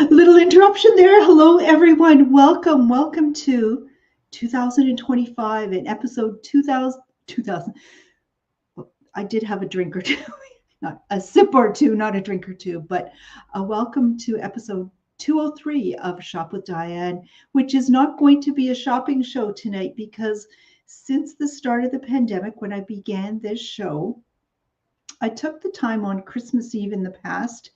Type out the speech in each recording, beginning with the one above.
Little interruption there. Hello, everyone. Welcome to 2025 and episode 2000. I did have a drink or two, not a sip or two, not a drink or two, but welcome to episode 203 of Shop with Diane, which is not going to be a shopping show tonight because since the start of the pandemic, when I began this show, I took the time on Christmas Eve in the past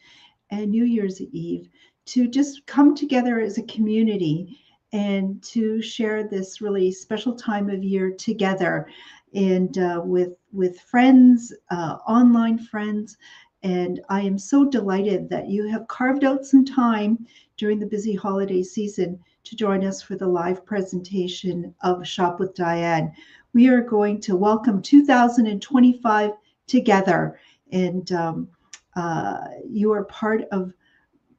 and New Year's Eve to just come together as a community and to share this really special time of year together and with friends, online friends. And I am so delighted that you have carved out some time during the busy holiday season to join us for the live presentation of Shop with Diane. We are going to welcome 2025 together, and you are part of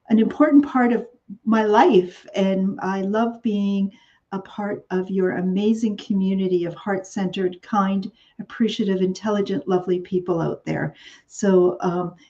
an important part of my life, and I love being a part of your amazing community of heart-centered, kind, appreciative, intelligent, lovely people out there. So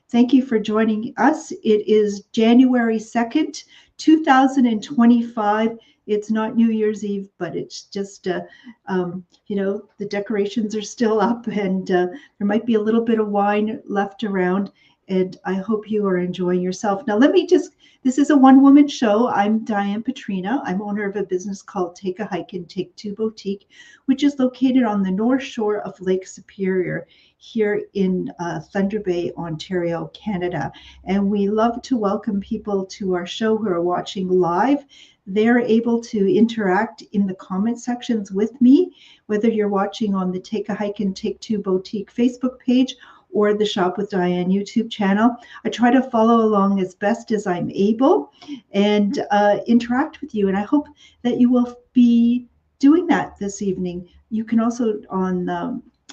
thank you for joining us. It is January 2nd, 2025. It's not New Year's Eve, but it's just, the decorations are still up, and there might be a little bit of wine left around, and I hope you are enjoying yourself. Now, this is a one-woman show. I'm Diane Petryna. I'm owner of a business called Take a Hike and Take Two Boutique, which is located on the north shore of Lake Superior here in Thunder Bay, Ontario, Canada. And we love to welcome people to our show who are watching live. They're able to interact in the comment sections with me, whether you're watching on the Take a Hike and Take Two Boutique Facebook page or the Shop with Diane YouTube channel. I try to follow along as best as I'm able and interact with you. And I hope that you will be doing that this evening. You can also, on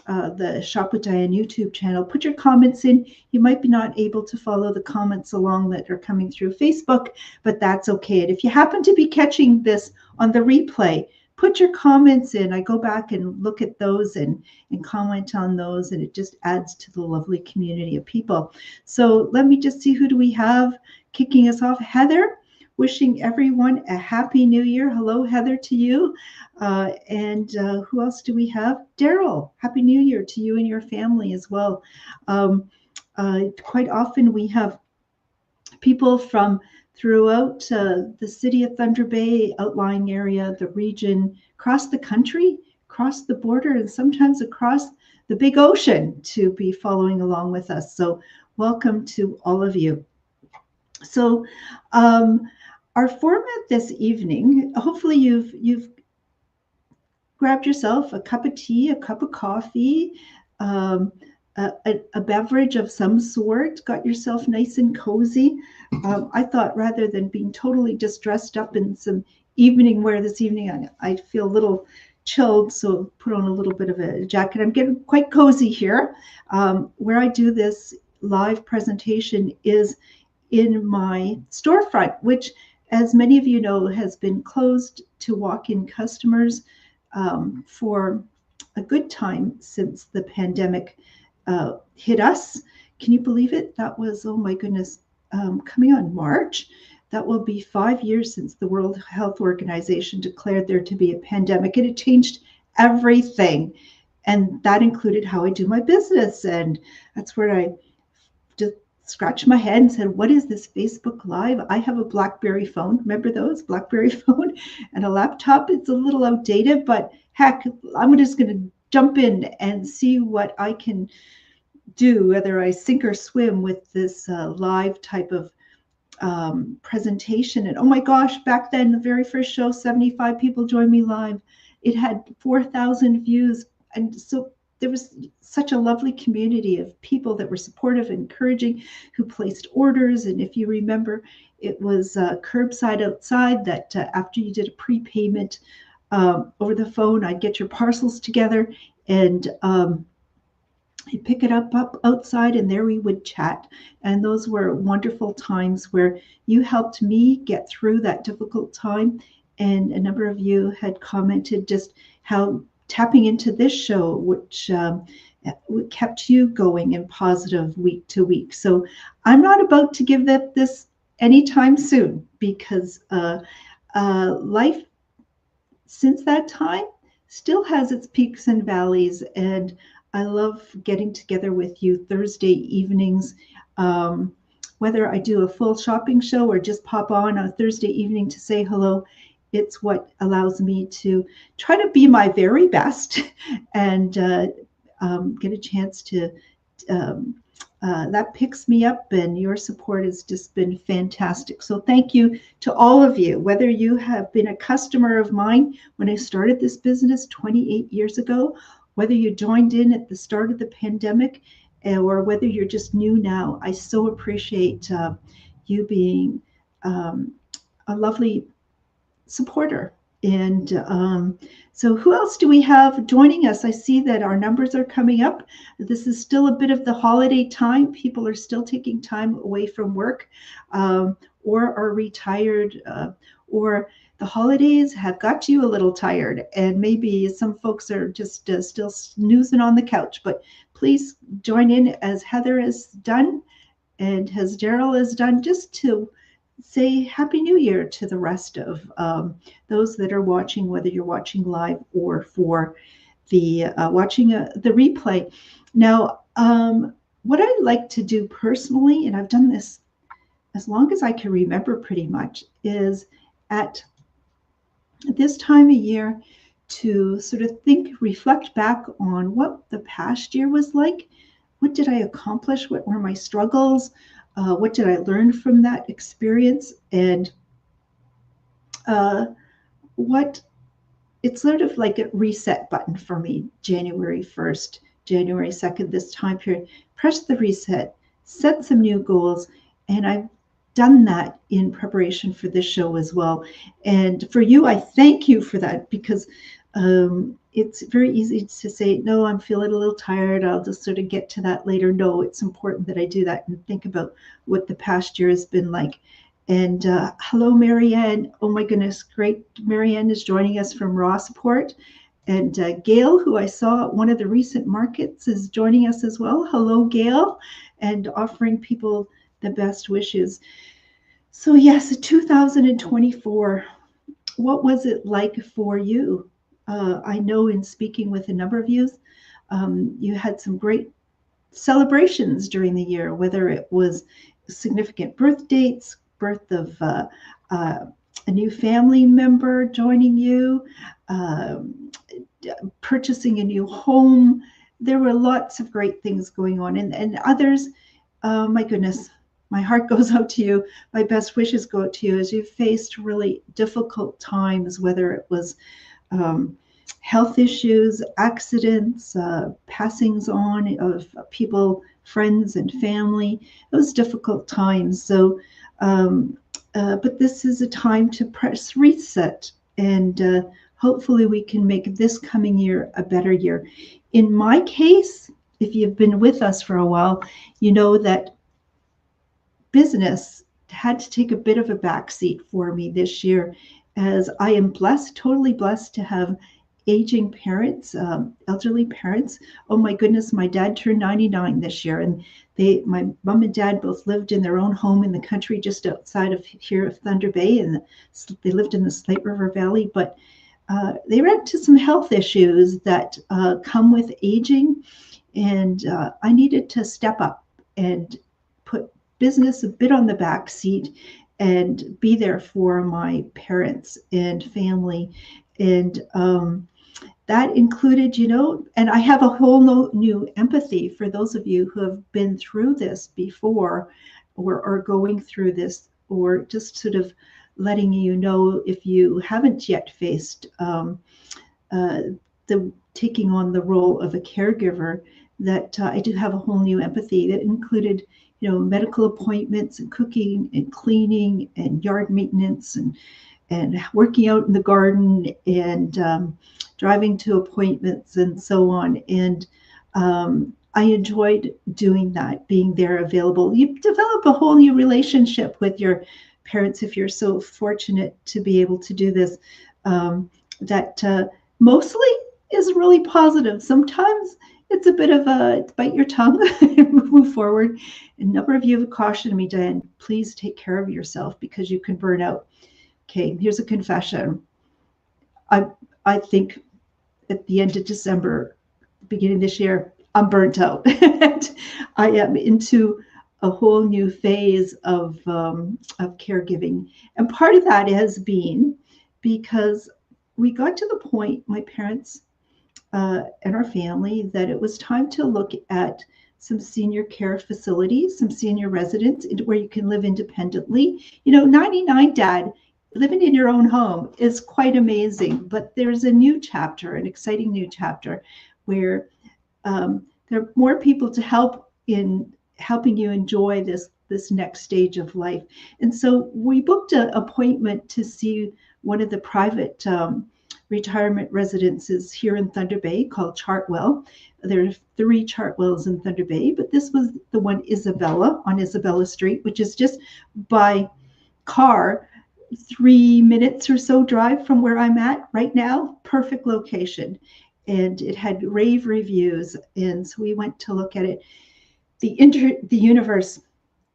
the Shop with Diane YouTube channel, put your comments in. You might be not able to follow the comments along that are coming through Facebook, but that's okay. And if you happen to be catching this on the replay, put your comments in. I go back and look at those and comment on those, and it just adds to the lovely community of people. So let me just see, who do we have kicking us off? Heather, wishing everyone a happy new year. Hello, Heather, to you. And who else do we have? Daryl, happy new year to you and your family as well. Quite often we have people from throughout the city of Thunder Bay, outlying area, the region, across the country, across the border, and sometimes across the big ocean to be following along with us. So welcome to all of you. So our format this evening, hopefully you've grabbed yourself a cup of tea, a cup of coffee, a beverage of some sort, got yourself nice and cozy. I thought, rather than being totally just dressed up in some evening wear this evening, I feel a little chilled, so put on a little bit of a jacket. I'm getting quite cozy here. Where I do this live presentation is in my storefront, which, as many of you know, has been closed to walk-in customers for a good time since the pandemic hit us. Can you believe it? That was, oh my goodness, coming on March. That will be 5 years since the World Health Organization declared there to be a pandemic, and it changed everything. And that included how I do my business. And that's where I just scratched my head and said, what is this Facebook Live? I have a BlackBerry phone. Remember those? BlackBerry phone and a laptop. It's a little outdated, but heck, I'm just going to jump in and see what I can do, whether I sink or swim with this live type of presentation. And oh my gosh, back then, the very first show, 75 people joined me live. It had 4,000 views. And so there was such a lovely community of people that were supportive, encouraging, who placed orders. And if you remember, it was curbside outside that after you did a prepayment over the phone, I'd get your parcels together and I'd pick it up outside, and there we would chat. And those were wonderful times where you helped me get through that difficult time. And a number of you had commented just how tapping into this show, which kept you going and positive week to week. So I'm not about to give this anytime soon, because life since that time still has its peaks and valleys. And I love getting together with you Thursday evenings. Whether I do a full shopping show or just pop on a Thursday evening to say hello, it's what allows me to try to be my very best and get a chance to that picks me up, and your support has just been fantastic. So thank you to all of you, whether you have been a customer of mine when I started this business 28 years ago, whether you joined in at the start of the pandemic, or whether you're just new now. I so appreciate you being a lovely supporter. And so who else do we have joining us? I see that our numbers are coming up. This is still a bit of the holiday time. People are still taking time away from work, or are retired, or the holidays have got you a little tired, and maybe some folks are just still snoozing on the couch. But please join in, as Heather has done and as Daryl has done, just to say Happy New Year to the rest of those that are watching, whether you're watching live or for the watching the replay. Now, what I like to do personally, and I've done this as long as I can remember pretty much, is at this time of year to sort of reflect back on what the past year was like. What did I accomplish? What were my struggles? What did I learn from that experience? And what it's sort of like a reset button for me. January 1st, January 2nd, this time period, press the reset, set some new goals. And I've done that in preparation for this show as well. And for you, I thank you for that, because it's very easy to say, no, I'm feeling a little tired, I'll just sort of get to that later. No, it's important that I do that and think about what the past year has been like. And hello, Marianne. Oh my goodness, great. Marianne is joining us from Rossport. And Gail, who I saw at one of the recent markets, is joining us as well. Hello, Gail, and offering people the best wishes. So yes, 2024, what was it like for you? I know in speaking with a number of you, you had some great celebrations during the year, whether it was significant birth dates, birth of a new family member joining you, purchasing a new home. There were lots of great things going on, and others, my goodness, my heart goes out to you. My best wishes go out to you as you've faced really difficult times, whether it was health issues, accidents, passings on of people, friends and family. Those difficult times. So, but this is a time to press reset, and hopefully we can make this coming year a better year. In my case, if you've been with us for a while, you know that business had to take a bit of a backseat for me this year, as I am blessed, totally blessed, to have aging parents, elderly parents. Oh my goodness, my dad turned 99 this year, and my mom and dad both lived in their own home in the country just outside of here of Thunder Bay, and they lived in the Slate River Valley, but they ran into some health issues that come with aging, and I needed to step up and put business a bit on the back seat and be there for my parents and family. And that included, and I have a whole new empathy for those of you who have been through this before, or are going through this, or just sort of letting you know, if you haven't yet faced the taking on the role of a caregiver, that I do have a whole new empathy that included medical appointments and cooking and cleaning and yard maintenance and working out in the garden and driving to appointments and so on. And I enjoyed doing that, being there, available. You develop a whole new relationship with your parents if you're so fortunate to be able to do this, that mostly is really positive. Sometimes it's a bit of a bite your tongue and move forward. A number of you have cautioned me, Diane, please take care of yourself because you can burn out. Okay, here's a confession. I think at the end of December, beginning this year, I'm burnt out. I am into a whole new phase of caregiving. And part of that has been because we got to the point, my parents and our family, that it was time to look at some senior care facilities, some senior residents where you can live independently. 99, Dad, living in your own home is quite amazing, but there's a new chapter, an exciting new chapter, where there are more people to help in helping you enjoy this next stage of life. And so we booked an appointment to see one of the private retirement residences here in Thunder Bay called Chartwell. There are 3 Chartwells in Thunder Bay, but this was the one Isabella on Isabella Street, which is just by car 3 minutes or so drive from where I'm at right now. Perfect location. And it had rave reviews. And so we went to look at it. The universe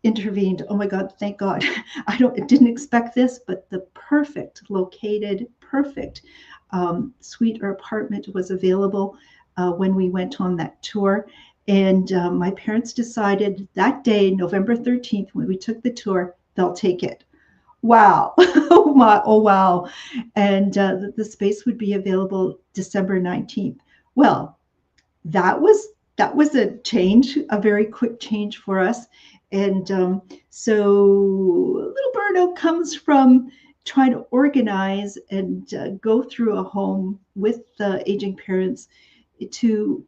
intervened. Oh my God, thank God. I didn't expect this, but the perfect located, perfect suite or apartment was available when we went on that tour. And my parents decided that day, November 13th, when we took the tour, they'll take it. Wow. Oh, wow. And the space would be available December 19th. Well, that was a change, a very quick change for us. And so a little burnout comes from trying to organize and go through a home with aging parents to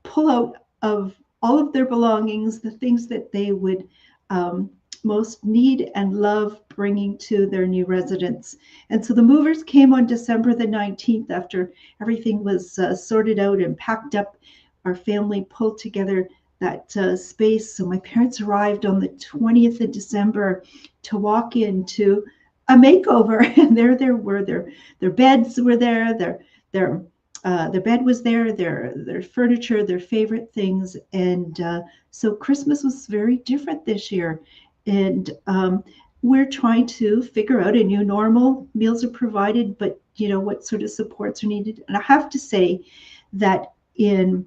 pull out of all of their belongings the things that they would most need and love bringing to their new residence. And so the movers came on December the 19th after everything was sorted out and packed up. Our family pulled together that space. So my parents arrived on the 20th of December to walk into a makeover, and there were their beds were there, their bed was there, their furniture, their favorite things. And so Christmas was very different this year. And we're trying to figure out a new normal. Meals are provided, but what sort of supports are needed. And I have to say that in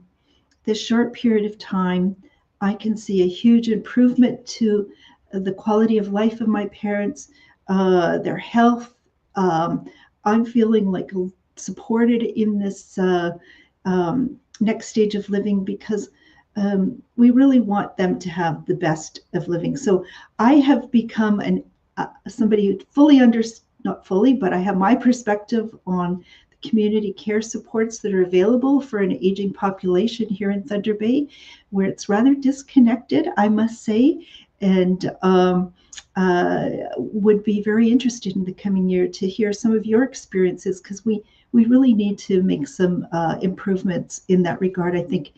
this short period of time, I can see a huge improvement to the quality of life of my parents, their health. I'm feeling like supported in this next stage of living because we really want them to have the best of living. So I have become somebody who fully not fully, but I have my perspective on the community care supports that are available for an aging population here in Thunder Bay, where it's rather disconnected, I must say, and would be very interested in the coming year to hear some of your experiences, because we really need to make some improvements in that regard, I think.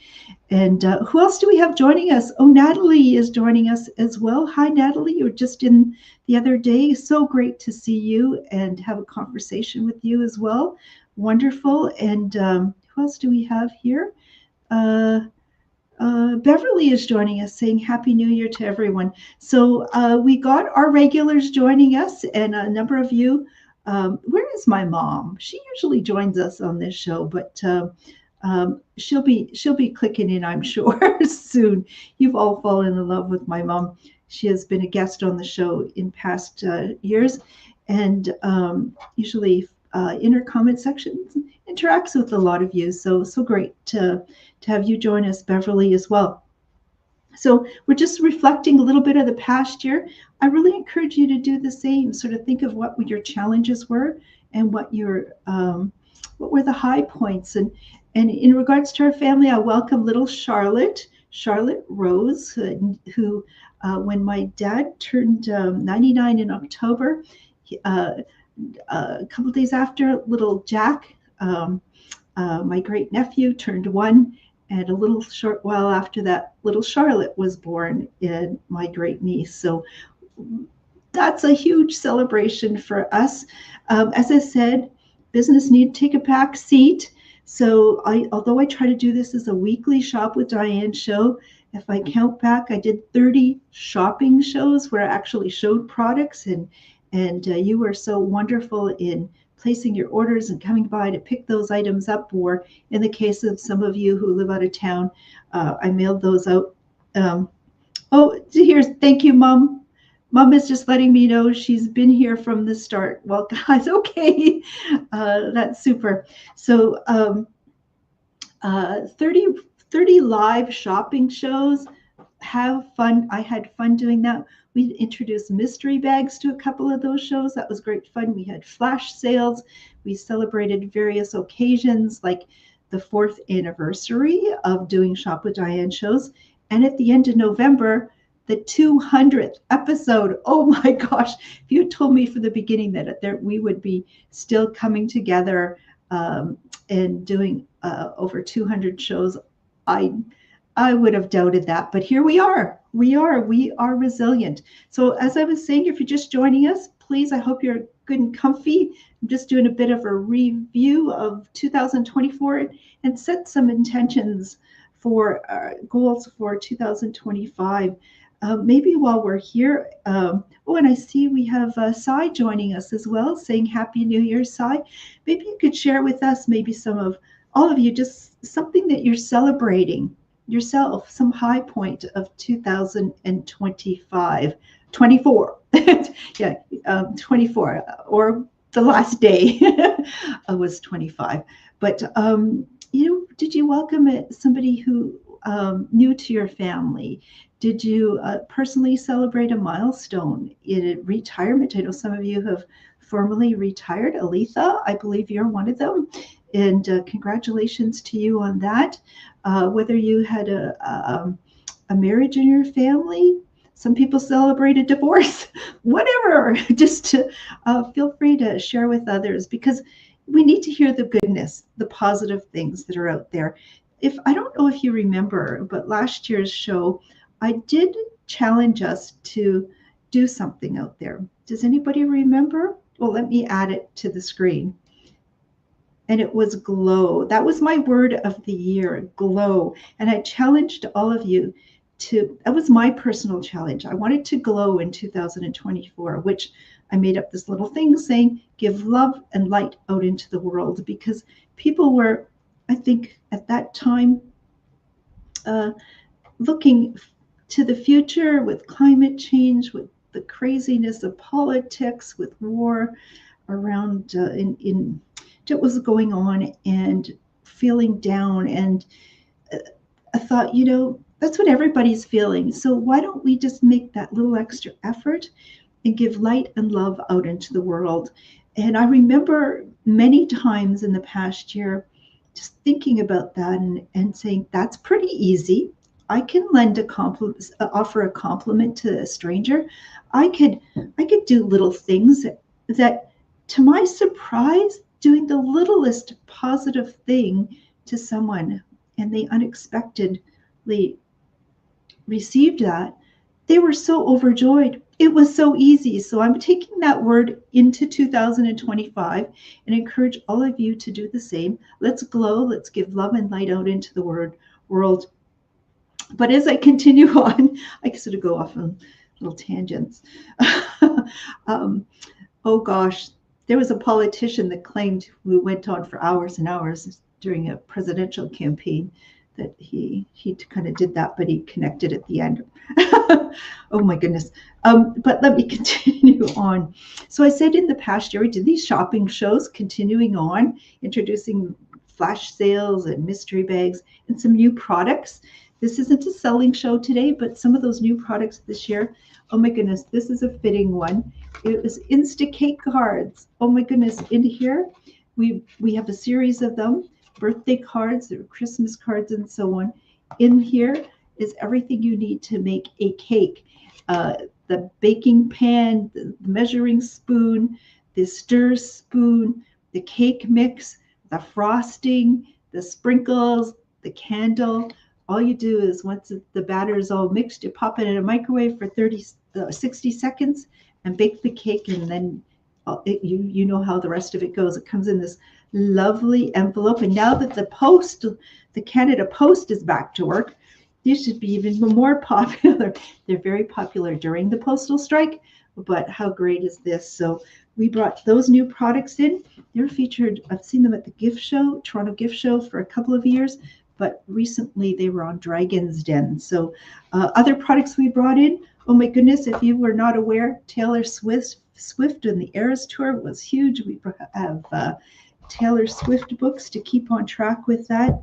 And who else do we have joining us? Oh, Natalie is joining us as well. Hi, Natalie. You were just in the other day. So great to see you and have a conversation with you as well. Wonderful. And who else do we have here? Beverly is joining us, saying Happy New Year to everyone. So we got our regulars joining us, and a number of you. Where is my mom? She usually joins us on this show, but she'll be clicking in, I'm sure, soon. You've all fallen in love with my mom. She has been a guest on the show in past years, and usually in her comment sections interacts with a lot of you. So great to have you join us, Beverly, as well. So we're just reflecting a little bit of the past year. I really encourage you to do the same. Sort of think of what your challenges were and what were the high points. And in regards to our family, I welcome little Charlotte Rose, who when my dad turned 99 in October, a couple of days after, little Jack, my great nephew, turned 1. And a little short while after that, little Charlotte was born, and my great niece. So that's a huge celebration for us. As I said, business need to take a back seat, So although I try to do this as a weekly Shop with Diane show, if I count back, I did 30 shopping shows where I actually showed products, and you were so wonderful in placing your orders and coming by to pick those items up. Or in the case of some of you who live out of town, I mailed those out. Oh, here's, thank you, Mom. Mom is just letting me know she's been here from the start. Well, guys, okay, that's super. So 30 live shopping shows. Have fun. I had fun doing that. We introduced mystery bags to a couple of those shows. That was great fun. We had flash sales. We celebrated various occasions like the 4th anniversary of doing Shop with Diane shows. And at the end of November, the 200th episode. Oh my gosh. If you had told me from the beginning that we would be still coming together and doing over 200 shows, I would have doubted that, but here we are. We are resilient. So as I was saying, if you're just joining us, please, I hope you're good and comfy. I'm just doing a bit of a review of 2024 and set some intentions for goals for 2025. Maybe while we're here, oh, and I see we have Cy joining us as well, saying Happy New Year, Cy. Maybe you could share with us, maybe all of you, just something that you're celebrating yourself, some high point of 2025, 24, yeah, 24, or the last day was 25. But did you welcome somebody who new to your family? Did you personally celebrate a milestone in retirement? I know some of you have formally retired. Aletha, I believe you're one of them. And congratulations to you on that. Whether you had a marriage in your family, some people celebrate a divorce, whatever, just to feel free to share with others, because we need to hear the goodness, the positive things that are out there. I don't know if you remember, but last year's show, I did challenge us to do something out there. Does anybody remember? Well, let me add it to the screen. And it was glow. That was my word of the year, glow. And I challenged all of you that was my personal challenge. I wanted to glow in 2024, which I made up this little thing saying, give love and light out into the world, because people were, I think at that time, looking to the future with climate change, with the craziness of politics, with war around in what was going on, and feeling down. And I thought, that's what everybody's feeling. So why don't we just make that little extra effort and give light and love out into the world? And I remember many times in the past year just thinking about that and saying, that's pretty easy. I can offer a compliment to a stranger. I could do little things that to my surprise, doing the littlest positive thing to someone, and they unexpectedly received that, they were so overjoyed. It was so easy. So I'm taking that word into 2025 and encourage all of you to do the same. Let's glow. Let's give love and light out into the world. But as I continue on, I can sort of go off on little tangents. Oh gosh, there was a politician that claimed, we went on for hours and hours during a presidential campaign, that he kind of did that, but he connected at the end. Oh my goodness. But let me continue on. So I said in the past year, we did these shopping shows, continuing on, introducing flash sales and mystery bags and some new products. This isn't a selling show today, but some of those new products this year, oh my goodness, this is a fitting one. It was Instacake cards. Oh my goodness, in here, we have a series of them. Birthday cards, or Christmas cards, and so on. In here is everything you need to make a cake. The baking pan, the measuring spoon, the stir spoon, the cake mix, the frosting, the sprinkles, the candle. All you do is once the batter is all mixed, you pop it in a microwave for 60 seconds and bake the cake, and then you know how the rest of it goes. It comes in this lovely envelope. And now that the Canada Post is back to work, these should be even more popular. They're very popular during the postal strike, but how great is this? So we brought those new products in. They're featured, I've seen them at the gift show, Toronto Gift Show, for a couple of years, but recently they were on Dragon's Den. So other products we brought in, oh my goodness, if you were not aware, Taylor Swift and the Eras Tour was huge. We have Taylor Swift books to keep on track with that,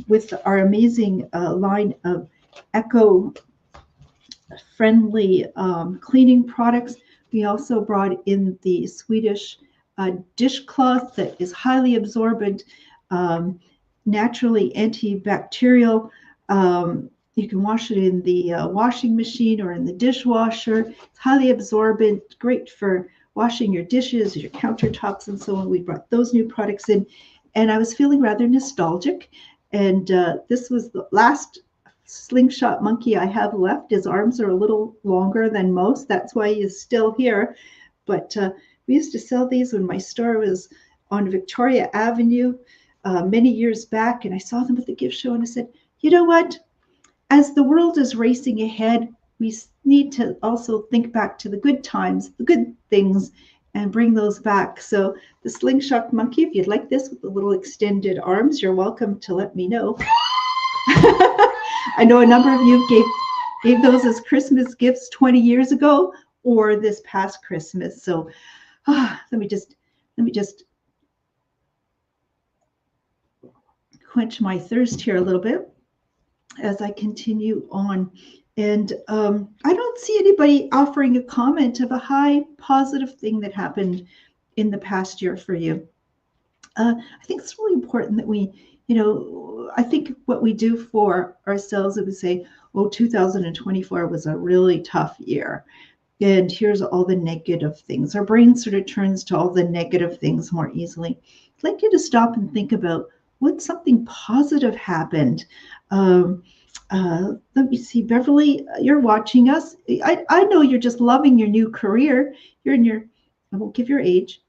with our amazing line of eco-friendly cleaning products. We also brought in the Swedish dishcloth that is highly absorbent, naturally antibacterial. You can wash it in the washing machine or in the dishwasher. It's highly absorbent, great for washing your dishes, your countertops, and so on. We brought those new products in, and I was feeling rather nostalgic. And this was the last slingshot monkey I have left. His arms are a little longer than most. That's why he's still here. But we used to sell these when my store was on Victoria Avenue many years back, and I saw them at the gift show, and I said, you know what? As the world is racing ahead, we need to also think back to the good times, the good things, and bring those back. So the slingshot monkey, if you'd like this with the little extended arms, you're welcome to let me know. I know a number of you gave those as Christmas gifts 20 years ago or this past Christmas. So let me just quench my thirst here a little bit as I continue on. And I don't see anybody offering a comment of a high positive thing that happened in the past year for you. I think it's really important that we, I think what we do for ourselves is we say, oh, 2024 was a really tough year. And here's all the negative things. Our brain sort of turns to all the negative things more easily. I'd like you to stop and think about what something positive happened. Let me see, Beverly, you're watching us. I know you're just loving your new career. You're in your, I won't give your age,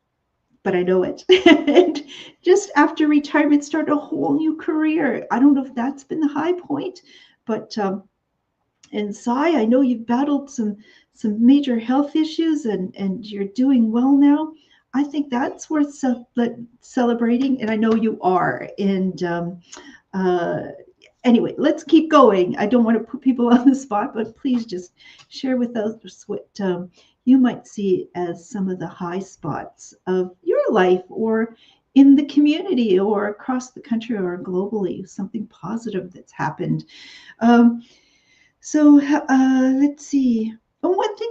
but I know it. And just after retirement, start a whole new career. I don't know if that's been the high point, but and Sai, I know you've battled some major health issues and you're doing well now. I think that's worth celebrating, and I know you are. And anyway, let's keep going. I don't want to put people on the spot, but please just share with us what you might see as some of the high spots of your life or in the community or across the country or globally, something positive that's happened. So let's see. Oh, one thing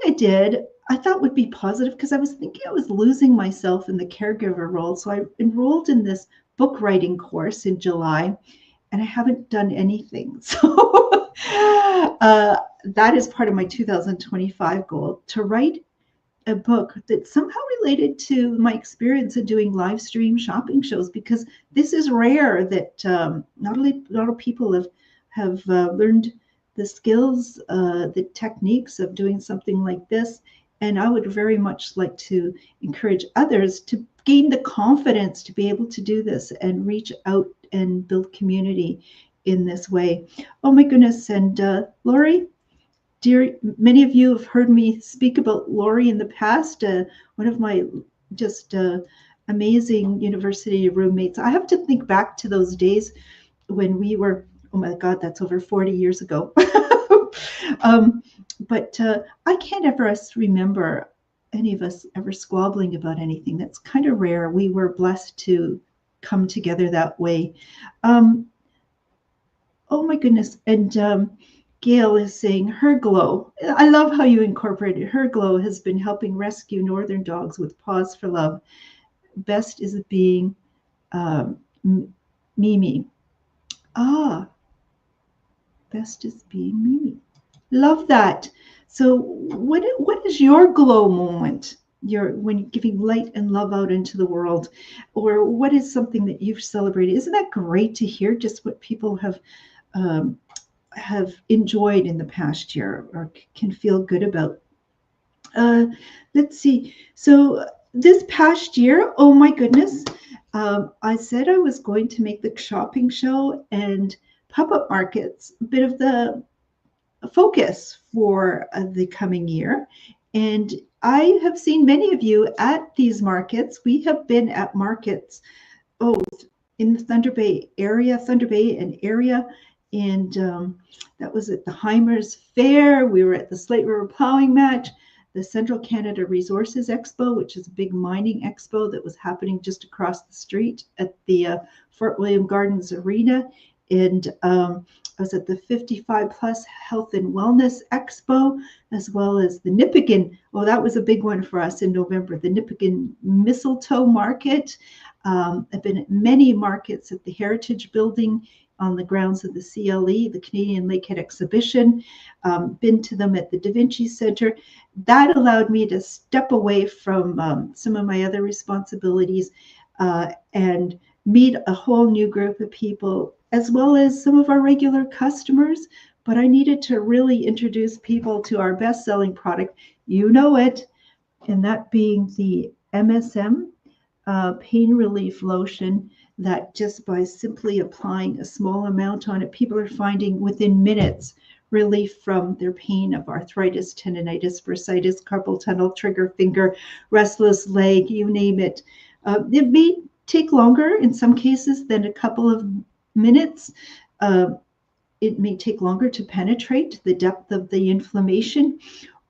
I thought would be positive, because I was thinking I was losing myself in the caregiver role. So I enrolled in this book writing course in July, and I haven't done anything. So that is part of my 2025 goal, to write a book that's somehow related to my experience of doing live stream shopping shows, because this is rare that not a lot of people have learned the skills, the techniques of doing something like this. And I would very much like to encourage others to gain the confidence to be able to do this and reach out and build community in this way. Oh my goodness. And Lori, dear, many of you have heard me speak about Lori in the past, one of my just amazing university roommates. I have to think back to those days when we were, oh my God, that's over 40 years ago. But I can't ever remember any of us ever squabbling about anything. That's kind of rare. We were blessed to come together that way. Oh my goodness. And Gail is saying her glow. I love how you incorporated her glow has been helping rescue northern dogs with Paws for Love. Best is being Mimi. Best is being Mimi. Love that. So what is your glow moment? When you're giving light and love out into the world, or what is something that you've celebrated? Isn't that great to hear just what people have enjoyed in the past year or can feel good about? Let's see. So this past year, oh my goodness, I said I was going to make the shopping show and pop-up markets a bit of the focus for the coming year. And I have seen many of you at these markets. We have been at markets, in the Thunder Bay and area. And that was at the Heimers Fair. We were at the Slate River Plowing Match, the Central Canada Resources Expo, which is a big mining expo that was happening just across the street at the Fort William Gardens Arena. And I was at the 55 Plus Health and Wellness Expo, as well as the Nipigon. Oh, that was a big one for us in November, the Nipigon Mistletoe Market. I've been at many markets at the Heritage Building on the grounds of the CLE, the Canadian Lakehead Exhibition, been to them at the Da Vinci Center. That allowed me to step away from some of my other responsibilities and meet a whole new group of people, as well as some of our regular customers. But I needed to really introduce people to our best-selling product. You know it, and that being the MSM pain relief lotion, that just by simply applying a small amount on it, people are finding within minutes relief from their pain of arthritis, tendonitis, bursitis, carpal tunnel, trigger finger, restless leg, you name it. It may take longer in some cases than a couple of minutes. It may take longer to penetrate the depth of the inflammation,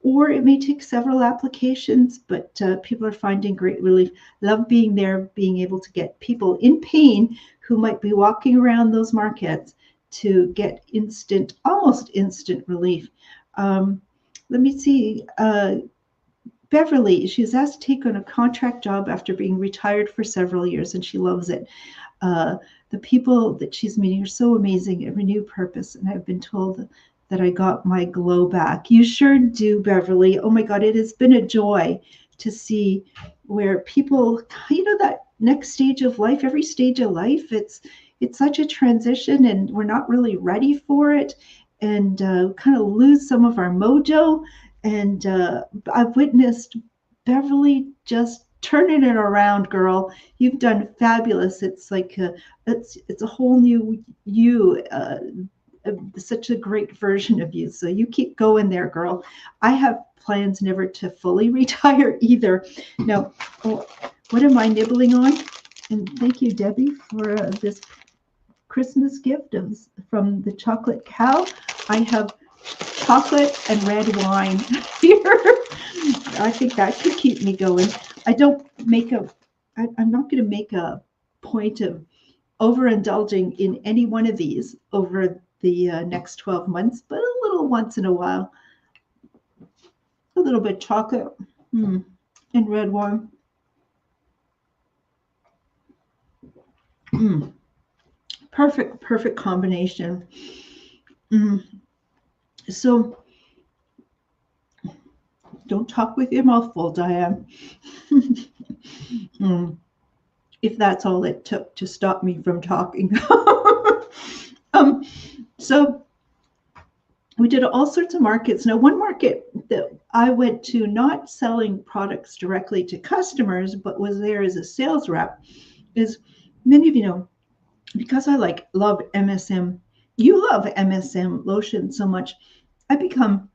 or it may take several applications, but people are finding great relief. Love being there, being able to get people in pain who might be walking around those markets to get instant, almost instant relief. Let me see. Beverly, she was asked to take on a contract job after being retired for several years, and she loves it. The people that she's meeting are so amazing, a renewed purpose, and I've been told that I got my glow back. You sure do, Beverly. Oh my God, it has been a joy to see where people, that next stage of life, every stage of life, it's such a transition, and we're not really ready for it, and kind of lose some of our mojo. And I've witnessed Beverly just turning it around, girl. You've done fabulous. It's like it's a whole new you. Such a great version of you. So you keep going there, girl. I have plans never to fully retire either. Now, what am I nibbling on? And thank you, Debbie, for this Christmas gift from the Chocolate Cow. I have chocolate and red wine here. I think that could keep me going. I'm not going to make a point of overindulging in any one of these over the next 12 months, but a little once in a while. A little bit chocolate and red wine. Perfect combination. So don't talk with your mouth full, Diane. If that's all it took to stop me from talking. So we did all sorts of markets. Now, one market that I went to, not selling products directly to customers, but was there as a sales rep, is, many of you know, because I love MSM, you love MSM lotion so much, I become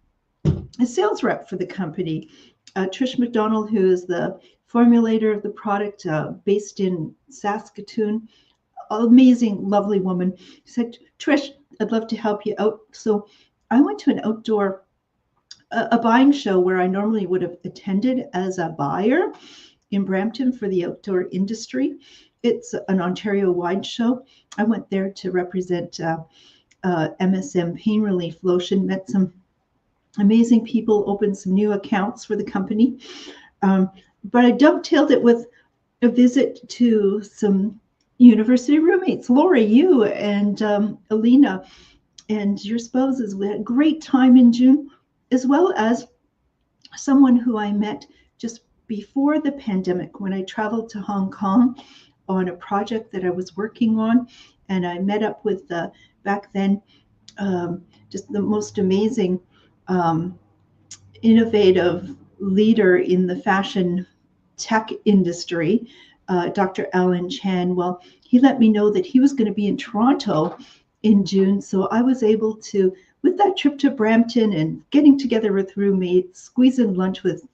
a sales rep for the company. Trish McDonald, who is the formulator of the product, based in Saskatoon, amazing, lovely woman, said, Trish, I'd love to help you out. So I went to an outdoor, a buying show where I normally would have attended as a buyer in Brampton for the outdoor industry. It's an Ontario-wide show. I went there to represent MSM pain relief lotion, met some amazing people, opened some new accounts for the company. But I dovetailed it with a visit to some university roommates, Lori, you and Alina and your spouses. We had a great time in June, as well as someone who I met just before the pandemic when I traveled to Hong Kong on a project that I was working on. And I met up with back then just the most amazing, innovative leader in the fashion tech industry, Dr. Alan Chan. Well, he let me know that he was going to be in Toronto in June. So I was able to, with that trip to Brampton and getting together with roommates, squeeze in lunch with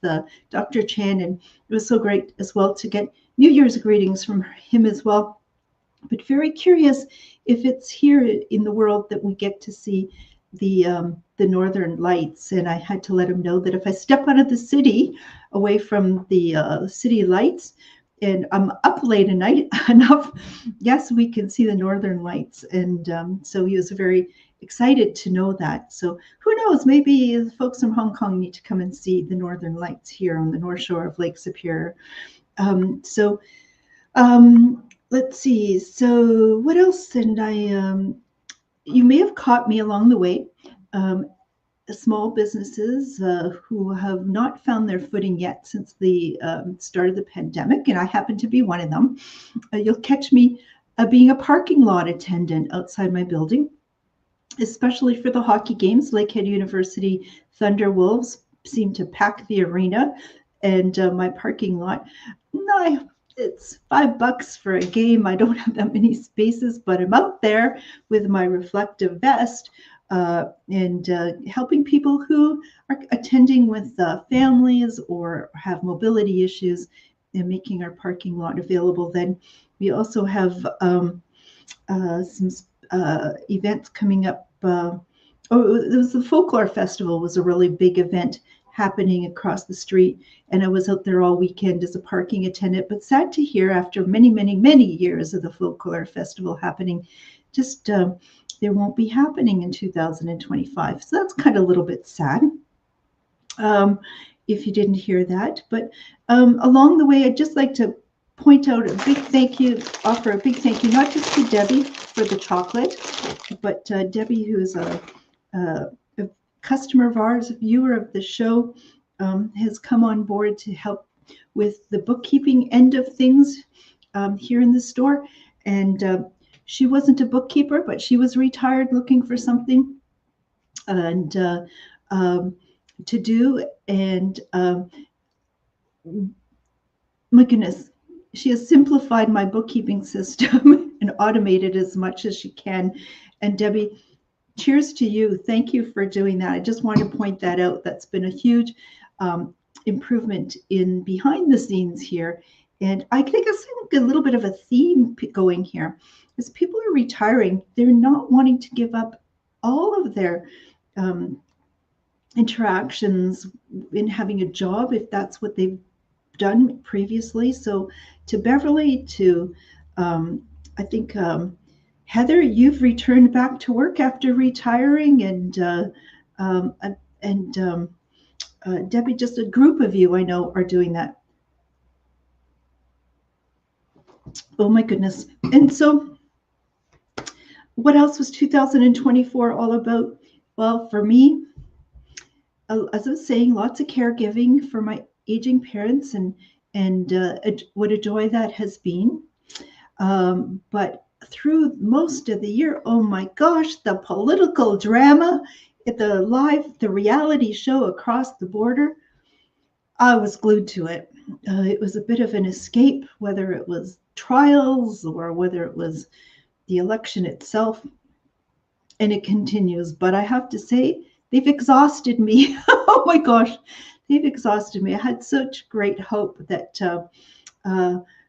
Dr. Chan. And it was so great as well to get New Year's greetings from him as well. But very curious if it's here in the world that we get to see the Northern Lights. And I had to let him know that if I step out of the city, away from the city lights, and I'm up late at night enough, yes, we can see the Northern Lights. And so he was very excited to know that. So who knows, maybe the folks from Hong Kong need to come and see the Northern Lights here on the North Shore of Lake Superior. Let's see. So what else? And you may have caught me along the way. Small businesses who have not found their footing yet since the start of the pandemic, and I happen to be one of them. You'll catch me being a parking lot attendant outside my building, especially for the hockey games. Lakehead University Thunder Wolves seem to pack the arena, and my parking lot, it's $5 for a game. I don't have that many spaces, but I'm out there with my reflective vest and helping people who are attending with families or have mobility issues and making our parking lot available. Then we also have some events coming up. It was the Folklore Festival was a really big event happening across the street, and I was out there all weekend as a parking attendant. But sad to hear, after many, many, many years of the Folklore Festival happening, just there won't be happening in 2025. So that's kind of a little bit sad, if you didn't hear that. But along the way, I'd just like to point out a big thank you, offer a big thank you, not just to Debbie for the chocolate, but Debbie, who is a customer of ours, a viewer of the show, has come on board to help with the bookkeeping end of things here in the store. And she wasn't a bookkeeper, but she was retired looking for something and to do. And my goodness, she has simplified my bookkeeping system and automated as much as she can. And Debbie, cheers to you. Thank you for doing that. I just want to point that out. That's been a huge improvement in behind the scenes here. And I think it's a little bit of a theme going here. As people are retiring, they're not wanting to give up all of their interactions in having a job, if that's what they've done previously. So to Beverly, to I think Heather, you've returned back to work after retiring, and Debbie, just a group of you I know are doing that. Oh my goodness. And so what else was 2024 all about? Well, for me, as I was saying, lots of caregiving for my aging parents, and what a joy that has been. But through most of the year, oh my gosh, the political drama at the reality show Across the Border, I was glued to it. It was a bit of an escape, whether it was trials or whether it was the election itself, and it continues. But I have to say, they've exhausted me. Oh my gosh, they've exhausted me. I had such great hope that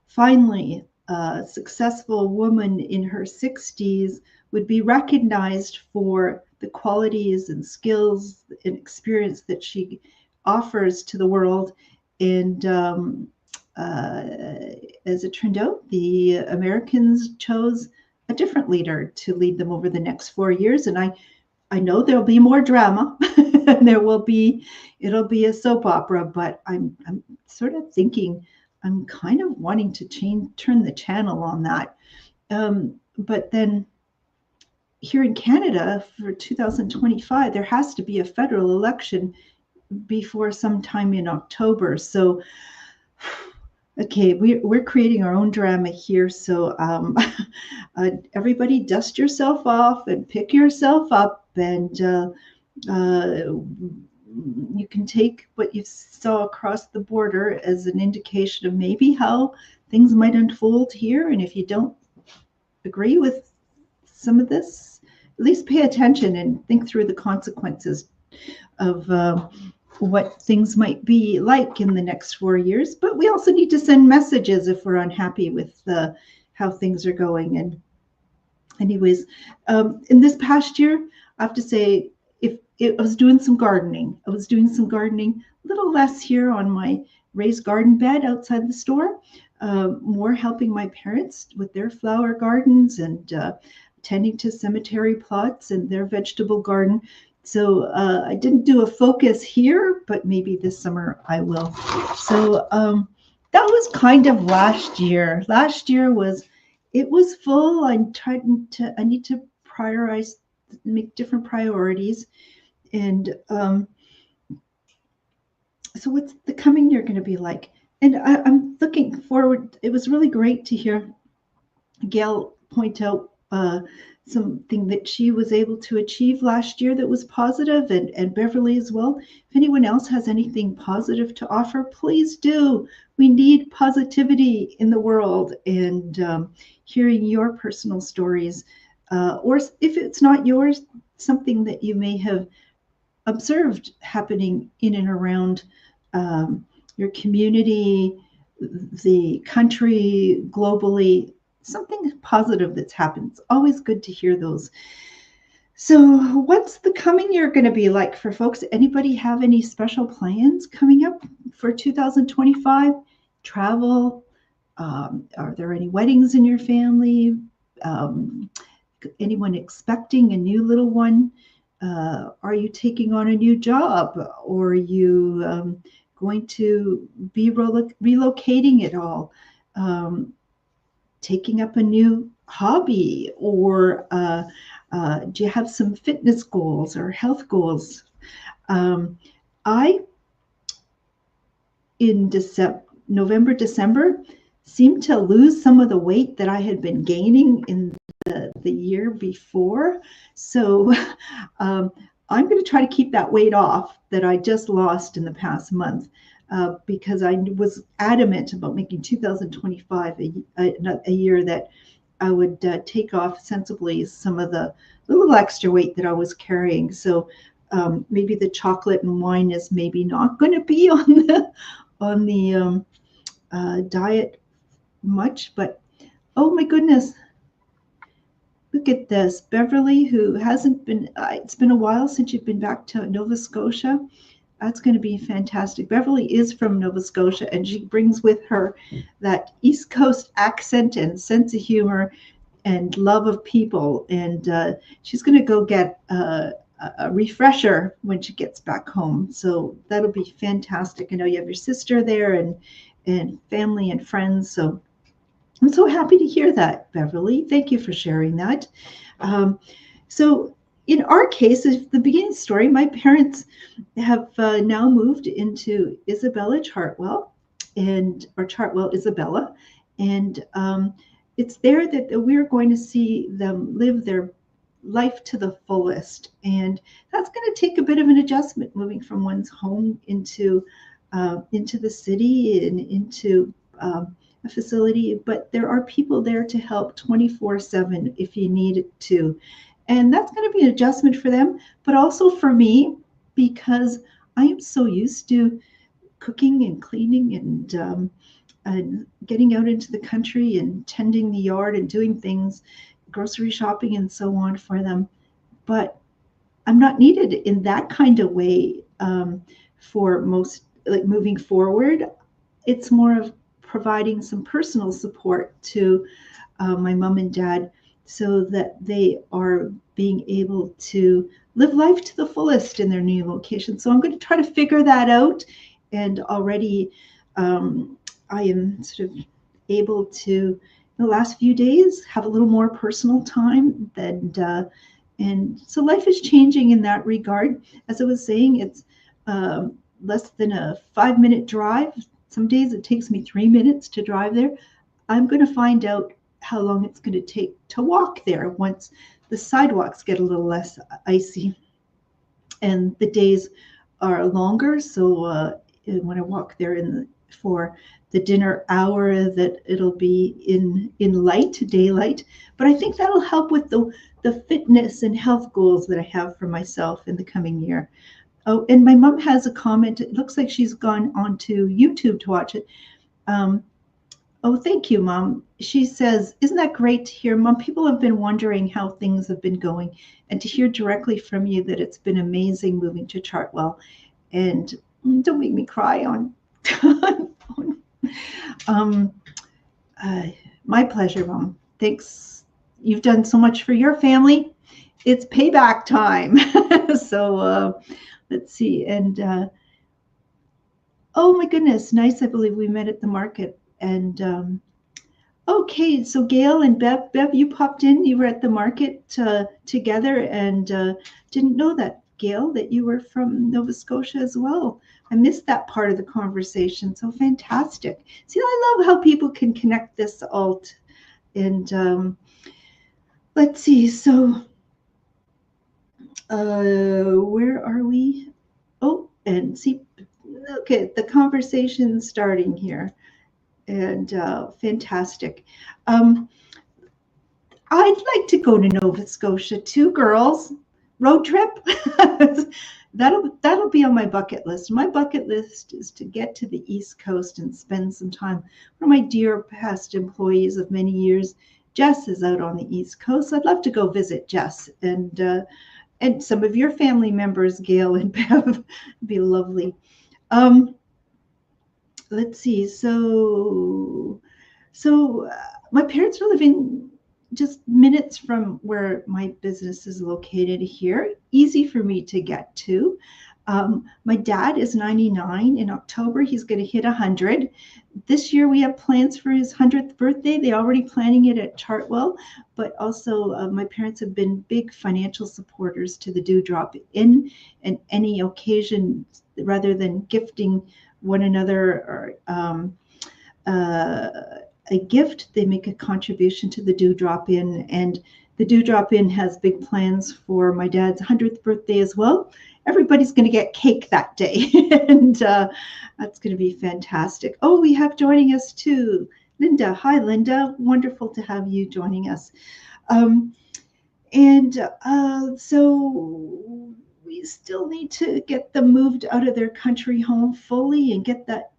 finally a successful woman in her 60s would be recognized for the qualities and skills and experience that she offers to the world. And as it turned out, the Americans chose a different leader to lead them over the next 4 years. And I know there'll be more drama and it'll be a soap opera, but I'm sort of thinking I'm kind of wanting to turn the channel on that. But then here in Canada for 2025, there has to be a federal election before sometime in October. So, okay, we're creating our own drama here. So everybody dust yourself off and pick yourself up, and you can take what you saw across the border as an indication of maybe how things might unfold here. And if you don't agree with some of this, at least pay attention and think through the consequences of what things might be like in the next 4 years. But we also need to send messages if we're unhappy with how things are going. And anyways, in this past year, I have to say, I was doing some gardening. I was doing some gardening, a little less here on my raised garden bed outside the store, more helping my parents with their flower gardens and tending to cemetery plots and their vegetable garden. So I didn't do a focus here, but maybe this summer I will. So that was kind of last year. Last year it was full. I need to prioritize, make different priorities. And so what's the coming year going to be like? And I'm looking forward. It was really great to hear Gail point out something that she was able to achieve last year that was positive, and Beverly as well. If anyone else has anything positive to offer, please do. We need positivity in the world, and hearing your personal stories, or if it's not yours, something that you may have observed happening in and around your community, the country, globally, something positive that's happened. It's always good to hear those. So what's the coming year going to be like for folks? Anybody have any special plans coming up for 2025? Travel? Are there any weddings in your family? Anyone expecting a new little one? Are you taking on a new job? Or are you going to be relocating at all? Taking up a new hobby? Or do you have some fitness goals or health goals? In November, December, seemed to lose some of the weight that I had been gaining in the year before. So I'm going to try to keep that weight off that I just lost in the past month, because I was adamant about making 2025 a year that I would take off sensibly some of the little extra weight that I was carrying. So maybe the chocolate and wine is maybe not going to be on the diet much, but oh my goodness. Look at this, Beverly, who hasn't been, it's been a while since you've been back to Nova Scotia. That's going to be fantastic. Beverly is from Nova Scotia, and she brings with her that East Coast accent and sense of humor and love of people. And she's going to go get a refresher when she gets back home. So that'll be fantastic. I know you have your sister there and family and friends. So I'm so happy to hear that, Beverly. Thank you for sharing that. So in our case, the beginning story, my parents have now moved into Isabella Chartwell, or Chartwell Isabella. And it's there that we're going to see them live their life to the fullest. And that's going to take a bit of an adjustment, moving from one's home into the city and into a facility, but there are people there to help 24/7 if you need it to. And that's going to be an adjustment for them, but also for me, because I am so used to cooking and cleaning and getting out into the country and tending the yard and doing things, grocery shopping and so on for them. But I'm not needed in that kind of way for most, like moving forward. It's more of providing some personal support to my mom and dad so that they are being able to live life to the fullest in their new location. So I'm going to try to figure that out. And already I am sort of able to, in the last few days, have a little more personal time. And so life is changing in that regard. As I was saying, it's less than a 5-minute drive. Some days it takes me 3 minutes to drive there. I'm going to find out how long it's going to take to walk there once the sidewalks get a little less icy and the days are longer. So when I walk there for the dinner hour, that it'll be in daylight. But I think that'll help with the fitness and health goals that I have for myself in the coming year. Oh, and my mom has a comment. It looks like she's gone onto YouTube to watch it. Oh, thank you, Mom. She says, isn't that great to hear, Mom? People have been wondering how things have been going, and to hear directly from you that it's been amazing moving to Chartwell. And don't make me cry on. My pleasure, Mom. Thanks. You've done so much for your family. It's payback time. So let's see. And oh my goodness, nice. I believe we met at the market. And okay, so Gail and Bev, you popped in. You were at the market together, and didn't know that, Gail, that you were from Nova Scotia as well. I missed that part of the conversation. So fantastic. See, I love how people can connect this all. And let's see. So where are we? Oh, and see, okay, the conversation starting here. And fantastic. I'd like to go to Nova Scotia too, girls. Road trip. That'll be on my bucket list. My bucket list is to get to the East Coast and spend some time. One of my dear past employees of many years, Jess, is out on the East Coast. I'd love to go visit Jess and some of your family members, Gail and Bev. It'd be lovely. Let's see. So my parents were living just minutes from where my business is located here. Easy for me to get to. My dad is 99. In October, he's going to hit 100. This year, we have plans for his 100th birthday. They're already planning it at Chartwell, but also my parents have been big financial supporters to the Dewdrop in and any occasion, rather than gifting one another or a gift, they make a contribution to the Dewdrop Inn, and the Dewdrop Inn has big plans for my dad's 100th birthday as well. Everybody's going to get cake that day, and that's going to be fantastic. Oh, we have joining us too, Linda. Hi, Linda. Wonderful to have you joining us. So we still need to get them moved out of their country home fully and get that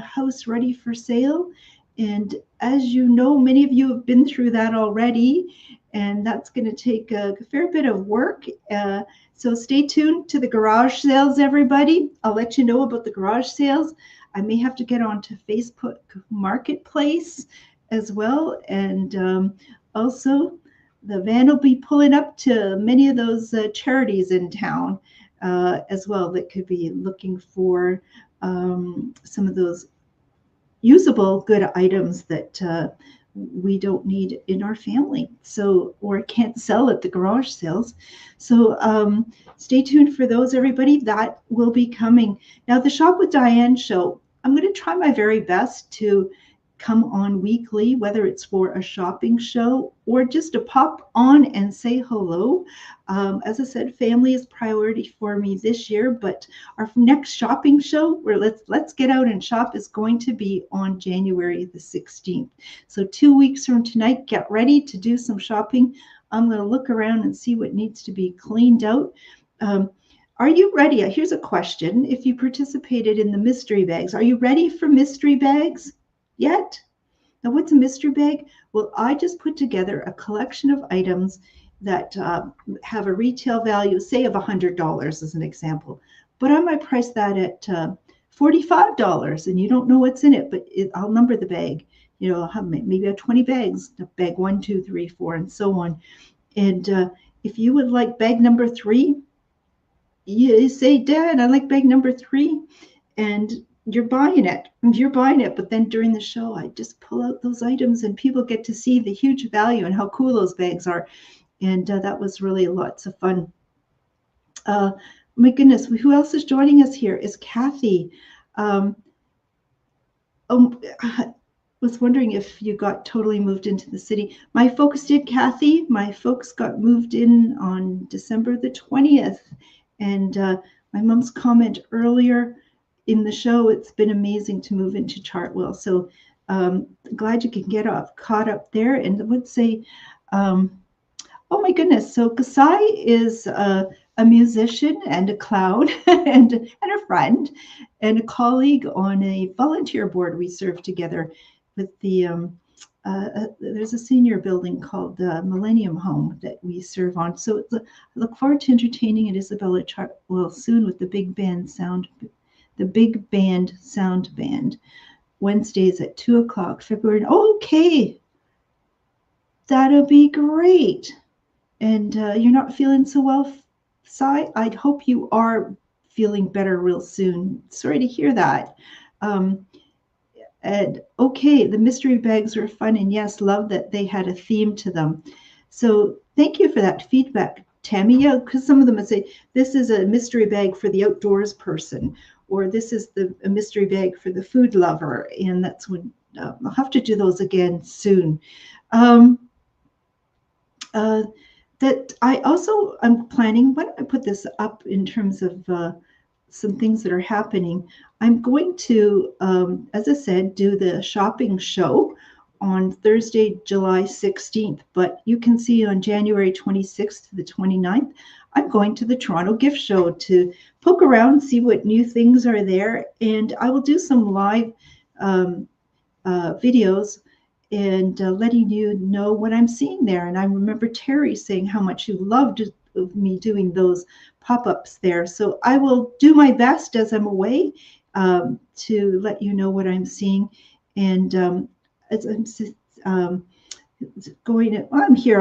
house ready for sale. And as you know, many of you have been through that already, and that's going to take a fair bit of work. So stay tuned to the garage sales, everybody. I'll let you know about the garage sales. I may have to get onto Facebook Marketplace as well. And also, the van will be pulling up to many of those charities in town as well that could be looking for some of those usable good items that we don't need in our family, so, or can't sell at the garage sales. So stay tuned for those, everybody. That will be coming. Now, the Shop with Diane show, I'm going to try my very best to come on weekly, whether it's for a shopping show or just to pop on and say hello. As I said, family is priority for me this year, but our next shopping show, where let's get out and shop, is going to be on January the 16th. So 2 weeks from tonight, get ready to do some shopping. I'm going to look around and see what needs to be cleaned out. Are you ready? Here's a question. If you participated in the mystery bags, are you ready for mystery bags yet? Now, what's a mystery bag? Well, I just put together a collection of items that have a retail value, say, of $100 as an example. But I might price that at $45, and you don't know what's in it, but I'll number the bag. You know, I'll have maybe 20 bags, bag 1, 2, 3, 4, and so on. And if you would like bag number 3, you say, Dad, I like bag number 3, and you're buying it. But then during the show, I just pull out those items and people get to see the huge value and how cool those bags are. And that was really lots of fun. My goodness, who else is joining us here? Is Kathy. I was wondering if you got totally moved into the city. My folks did, Kathy. My folks got moved in on December the 20th. And my mom's comment earlier in the show, it's been amazing to move into Chartwell. So glad you can get caught up there. And I would say, oh my goodness. So Kasai is a musician and a clown and a friend and a colleague on a volunteer board we serve together with the there's a senior building called the Millennium Home that we serve on. So I look forward to entertaining at Isabella Chartwell soon with the Big Band Sound Band, Wednesdays at 2:00, February. Okay, that'll be great. And you're not feeling so well, Sai? I hope you are feeling better real soon. Sorry to hear that. And okay, the mystery bags were fun, and yes, love that they had a theme to them. So thank you for that feedback, Tammy. Yeah, because some of them would say this is a mystery bag for the outdoors person, or this is a mystery bag for the food lover, and that's when I'll have to do those again soon. That I'm planning. Why don't I put this up in terms of some things that are happening? I'm going to, as I said, do the shopping show on Thursday, July 16th, but you can see on January 26th to the 29th, I'm going to the Toronto Gift Show to poke around, see what new things are there, and I will do some live videos and letting you know what I'm seeing there. And I remember Terry saying how much you loved me doing those pop-ups there. So I will do my best as I'm away to let you know what I'm seeing. And as I'm I'm here.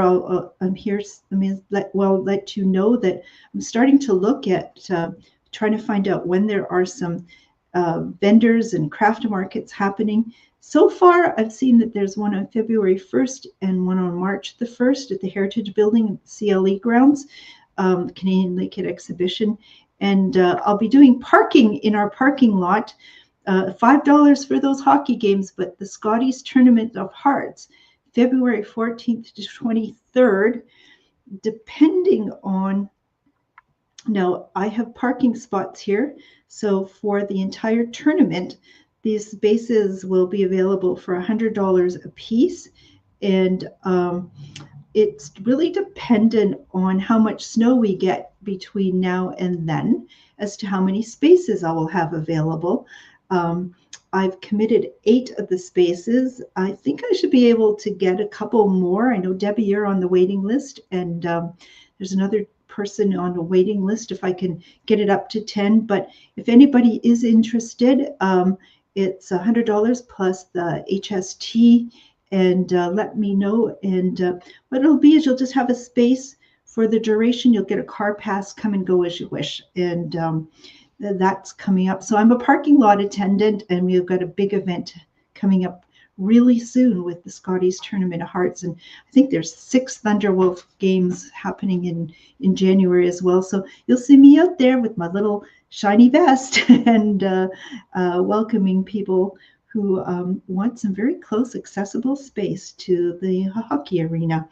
I'm here. Let me let you know that I'm starting to look at trying to find out when there are some vendors and craft markets happening. So far, I've seen that there's one on February 1st and one on March the 1st at the Heritage Building at CLE grounds, Canadian Lakehead Exhibition. And I'll be doing parking in our parking lot, $5 for those hockey games, but the Scotties Tournament of Hearts, February 14th to 23rd, depending on, now I have parking spots here. So for the entire tournament, these spaces will be available for $100 a piece. And it's really dependent on how much snow we get between now and then as to how many spaces I will have available. I've committed 8 of the spaces. I think I should be able to get a couple more. I know, Debbie, you're on the waiting list, and there's another person on a waiting list if I can get it up to 10. But if anybody is interested, it's $100 plus the HST, and let me know. And what it'll be is you'll just have a space for the duration. You'll get a car pass, come and go as you wish. And that's coming up. So I'm a parking lot attendant, and we've got a big event coming up really soon with the Scotties Tournament of Hearts. And I think there's 6 Thunderwolf games happening in January as well. So you'll see me out there with my little shiny vest and welcoming people who want some very close, accessible space to the hockey arena.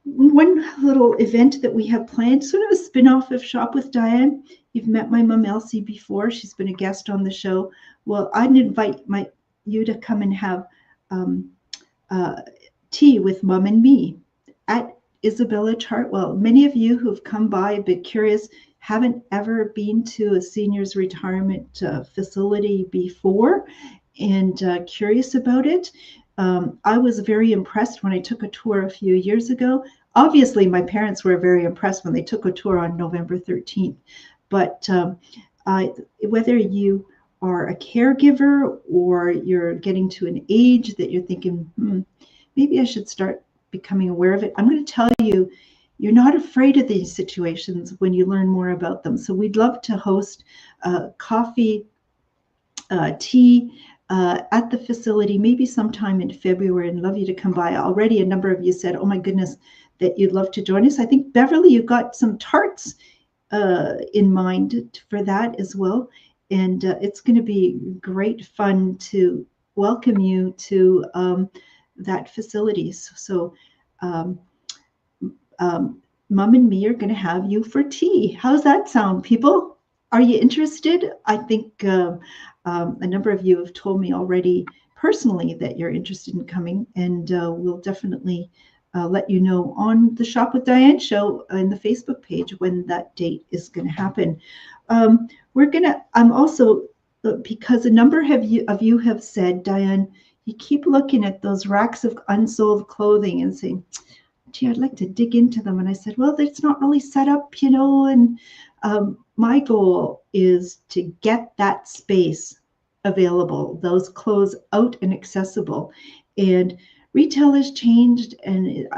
One little event that we have planned, sort of a spin-off of Shop with Diane. You've met my mom Elsie before. She's been a guest on the show. Well, I'd invite you to come and have tea with Mom and me at Isabella Chartwell. Many of you who've come by, a bit curious, haven't ever been to a seniors retirement facility before and curious about it. I was very impressed when I took a tour a few years ago. Obviously, my parents were very impressed when they took a tour on November 13th. But whether you are a caregiver or you're getting to an age that you're thinking, maybe I should start becoming aware of it, I'm going to tell you, you're not afraid of these situations when you learn more about them. So we'd love to host coffee, tea, at the facility, maybe sometime in February, and love you to come by. Already a number of you said, oh my goodness, that you'd love to join us. I think, Beverly, you've got some tarts in mind for that as well. And it's going to be great fun to welcome you to that facility. So Mom and me are going to have you for tea. How's that sound, people? are you interested? I think a number of you have told me already personally that you're interested in coming, and we'll definitely let you know on the Shop with Diane show in the Facebook page when that date is going to happen. I'm also, because a number of you have said, Diane, you keep looking at those racks of unsold clothing and saying, gee, I'd like to dig into them. And I said, well, it's not really set up, and my goal is to get that space available, those clothes out and accessible. And retail has changed, and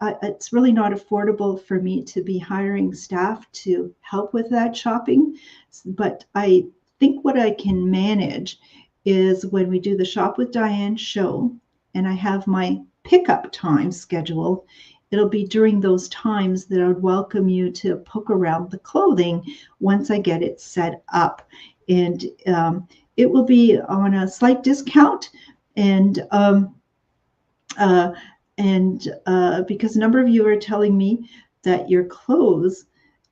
it's really not affordable for me to be hiring staff to help with that shopping. But I think what I can manage is when we do the Shop with Diane show, and I have my pickup time scheduled, it'll be during those times that I would welcome you to poke around the clothing once I get it set up. And it will be on a slight discount. And because a number of you are telling me that your clothes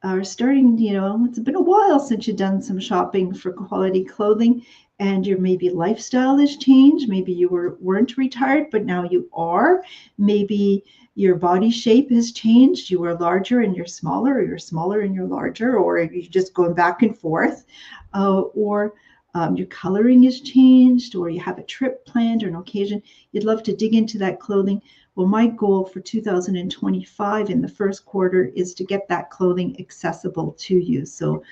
are starting, it's been a while since you've done some shopping for quality clothing, and your maybe lifestyle has changed. Maybe you weren't retired, but now you are. Maybe your body shape has changed. You were larger and you're smaller, or you're smaller and you're larger, or you're just going back and forth, or your coloring has changed, or you have a trip planned or an occasion. You'd love to dig into that clothing. Well, my goal for 2025 in the first quarter is to get that clothing accessible to you. So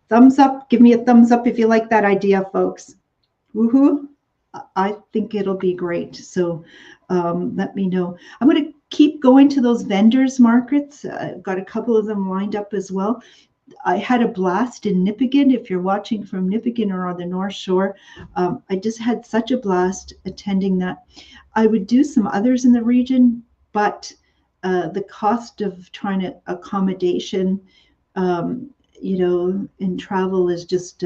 thumbs up, give me a thumbs up if you like that idea, folks. Woohoo! I think it'll be great. So let me know. I'm going to keep going to those vendors markets. I've got a couple of them lined up as well. I had a blast in Nipigon. If you're watching from Nipigon or on the North Shore, I just had such a blast attending that. I would do some others in the region, but the cost of trying to accommodation, in travel is just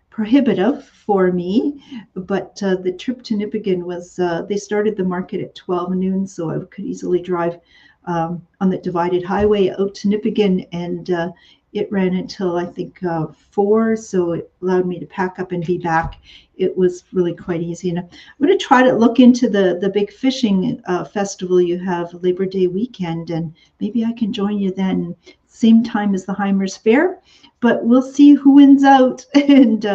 prohibitive for me. But the trip to Nipigon was, they started the market at 12 noon, so I could easily drive on the divided highway out to Nipigon, and it ran until I think 4, so it allowed me to pack up and be back. It was really quite easy. And I'm going to try to look into the big fishing festival you have Labor Day weekend, and maybe I can join you then, same time as the Heimers Fair. But we'll see who wins out and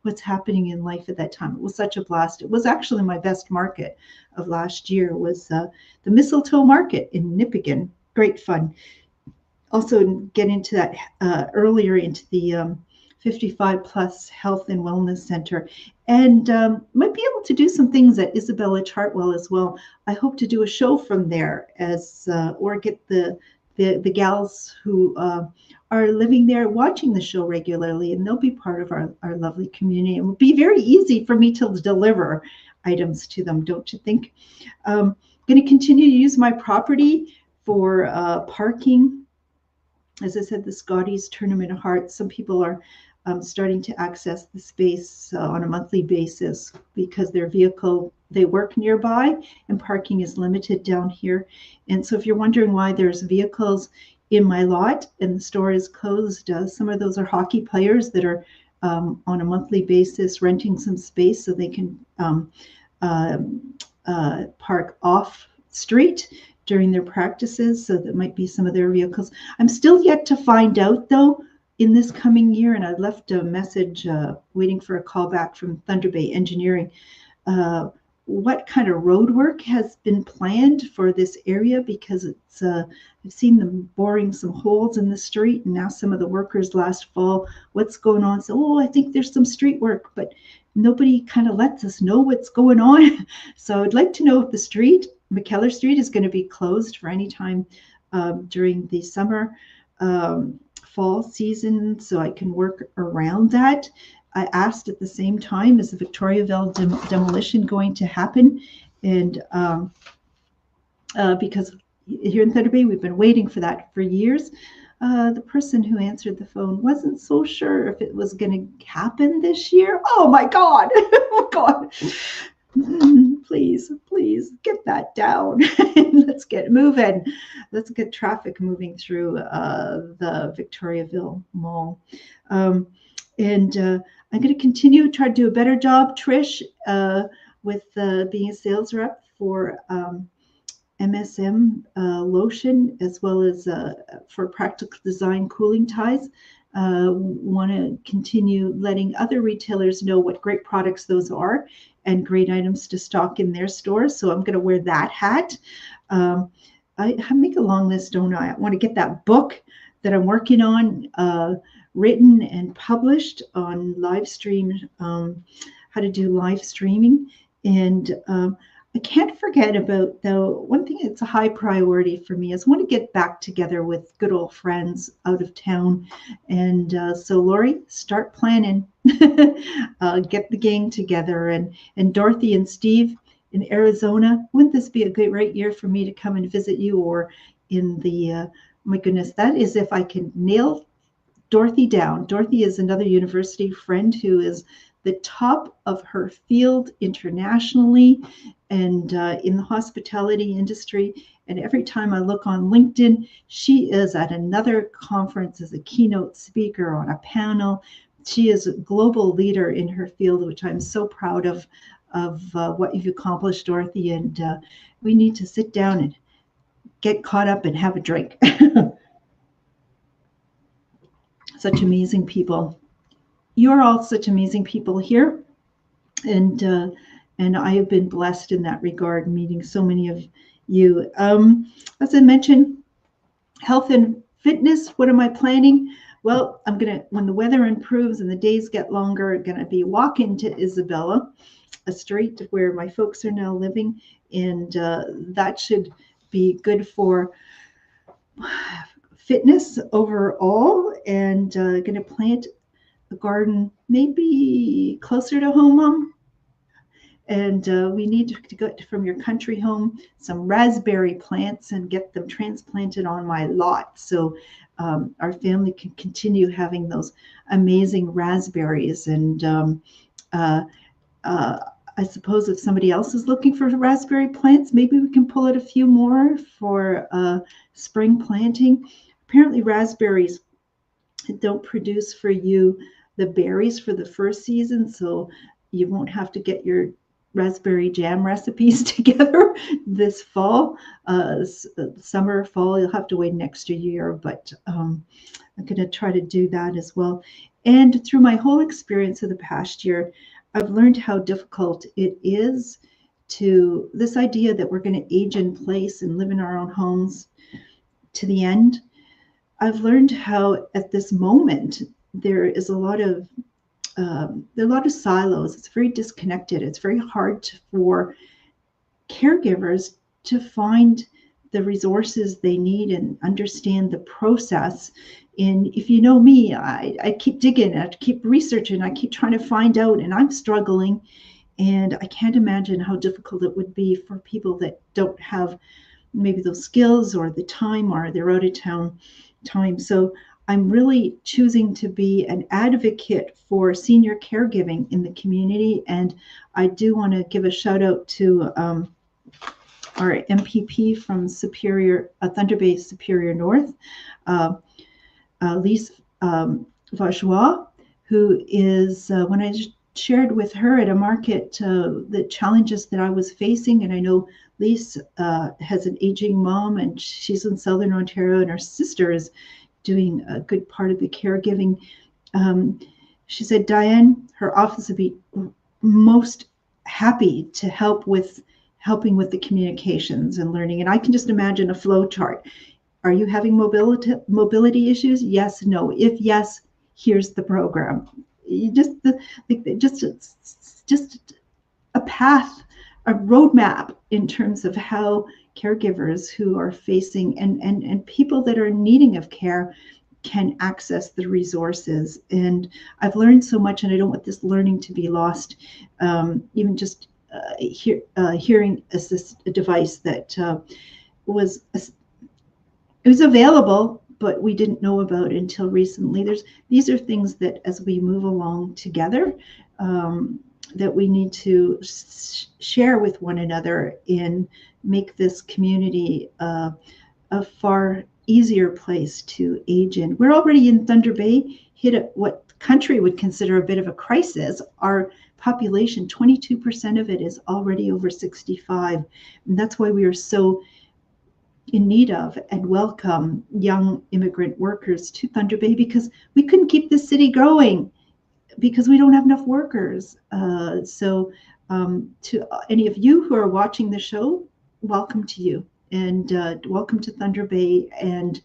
what's happening in life at that time. It was such a blast. It was actually my best market of last year, was the Mistletoe Market in Nipigon. Great fun. Also get into that earlier into the 55 plus health and wellness center, and might be able to do some things at Isabella Chartwell as well. I hope to do a show from there or get the gals who are living there watching the show regularly, and they'll be part of our lovely community. It will be very easy for me to deliver items to them, don't you think? I'm going to continue to use my property for parking. As I said, the Scotties Tournament of Hearts, some people are starting to access the space on a monthly basis because their vehicle, they work nearby and parking is limited down here. And so if you're wondering why there's vehicles in my lot and the store is closed, some of those are hockey players that are on a monthly basis renting some space so they can park off street during their practices. So that might be some of their vehicles. I'm still yet to find out, though, in this coming year, and I left a message waiting for a call back from Thunder Bay Engineering, what kind of road work has been planned for this area, because it's I've seen them boring some holes in the street, and asked some of the workers last fall what's going on. So, I think there's some street work, but nobody kind of lets us know what's going on. So I'd like to know if the street, McKellar Street, is going to be closed for any time during the summer fall season, so I can work around that. I asked at the same time, is the Victoriaville demolition going to happen? And because here in Thunder Bay, we've been waiting for that for years. The person who answered the phone wasn't so sure if it was going to happen this year. Oh my God! Oh God! please, please get that down. Let's get moving. Let's get traffic moving through the Victoriaville Mall. And I'm going to continue to try to do a better job, Trish, with being a sales rep for MSM lotion, as well as for Practical Design cooling ties. Want to continue letting other retailers know what great products those are and great items to stock in their stores. So I'm going to wear that hat. I make a long list, don't I? I want to get that book that I'm working on written and published on live stream, how to do live streaming. And I can't forget about, though, one thing that's a high priority for me is I want to get back together with good old friends out of town. And so, Lori, start planning. Get the gang together. And Dorothy and Steve in Arizona, wouldn't this be a great year for me to come and visit you? Or in the, my goodness, that is if I can nail Dorothy down. Dorothy is another university friend who is the top of her field internationally and in the hospitality industry. And every time I look on LinkedIn, she is at another conference as a keynote speaker on a panel. She is a global leader in her field, which I'm so proud of what you've accomplished, Dorothy. And we need to sit down and get caught up and have a drink. Such amazing people. You're all such amazing people here, and I have been blessed in that regard, meeting so many of you. As I mentioned, health and fitness. What am I planning? Well, I'm gonna, when the weather improves and the days get longer, I'm gonna be walking to Isabella, a street where my folks are now living, and that should be good for fitness overall. And going to plant a garden maybe closer to home, Mom. And we need to get from your country home some raspberry plants and get them transplanted on my lot, so our family can continue having those amazing raspberries. And I suppose if somebody else is looking for raspberry plants, maybe we can pull out a few more for spring planting. Apparently raspberries don't produce for you the berries for the first season, so you won't have to get your raspberry jam recipes together this fall. Summer, fall, you'll have to wait an extra year, but I'm going to try to do that as well. And through my whole experience of the past year, I've learned how difficult it is to, this idea that we're going to age in place and live in our own homes to the end. I've learned how at this moment there is a lot of silos. It's very disconnected. It's very hard for caregivers to find the resources they need and understand the process. And if you know me, I keep digging, I keep researching, I keep trying to find out, and I'm struggling. And I can't imagine how difficult it would be for people that don't have maybe those skills or the time, or they're out of town time. So I'm really choosing to be an advocate for senior caregiving in the community. And I do want to give a shout out to our MPP from Thunder Bay Superior North, Lise Vajois, who is, when I shared with her at a market the challenges that I was facing, and I know Lise has an aging mom and she's in Southern Ontario, and her sister is doing a good part of the caregiving. She said, Diane, her office would be most happy to helping with the communications and learning. And I can just imagine a flow chart. Are you having mobility issues? Yes, no. If yes, here's the program. Just a path, a roadmap in terms of how caregivers who are facing and people that are needing of care can access the resources. And I've learned so much, and I don't want this learning to be lost. Even just hearing assist a device that was available, but we didn't know about until recently. These are things that, as we move along together, that we need to share with one another and make this community a far easier place to age in. We're already in Thunder Bay, hit at what the country would consider a bit of a crisis. Our population, 22% of it is already over 65. And that's why we are so in need of and welcome young immigrant workers to Thunder Bay, because we couldn't keep the city going because we don't have enough workers. So to any of you who are watching the show, welcome to you, and welcome to Thunder Bay, and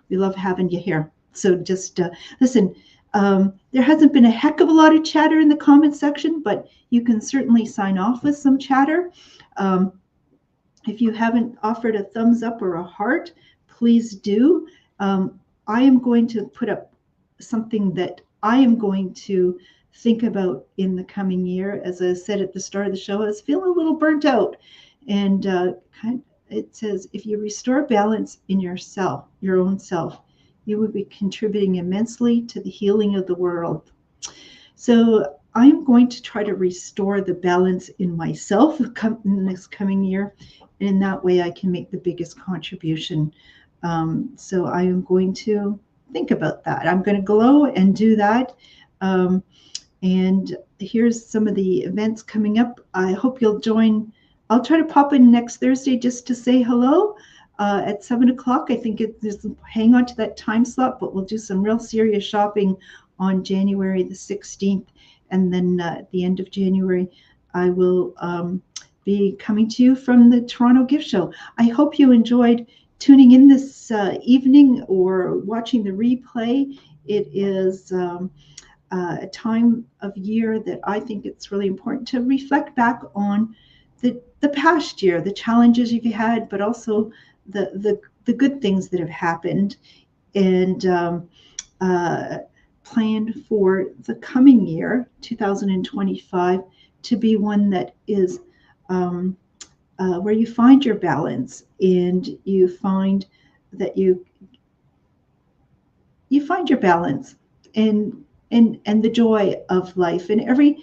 we love having you here. So just listen, there hasn't been a heck of a lot of chatter in the comment section, but you can certainly sign off with some chatter. If you haven't offered a thumbs up or a heart, please do. I am going to put up something that I am going to think about in the coming year. As I said at the start of the show, I was feeling a little burnt out. And it says, if you restore balance in yourself, your own self, you will be contributing immensely to the healing of the world. So I'm going to try to restore the balance in myself in this coming year. And in that way, I can make the biggest contribution. So I am going to think about that. I'm going to go and do that. And here's some of the events coming up. I hope you'll join. I'll try to pop in next Thursday just to say hello at 7 o'clock. I think hang on to that time slot, but we'll do some real serious shopping on January the 16th. And then at the end of January, I will be coming to you from the Toronto Gift Show. I hope you enjoyed tuning in this evening or watching the replay. It is a time of year that I think it's really important to reflect back on the past year, the challenges you've had, but also the good things that have happened, and plan for the coming year, 2025, to be one that is where you find your balance, and you find that you find your balance and the joy of life. And every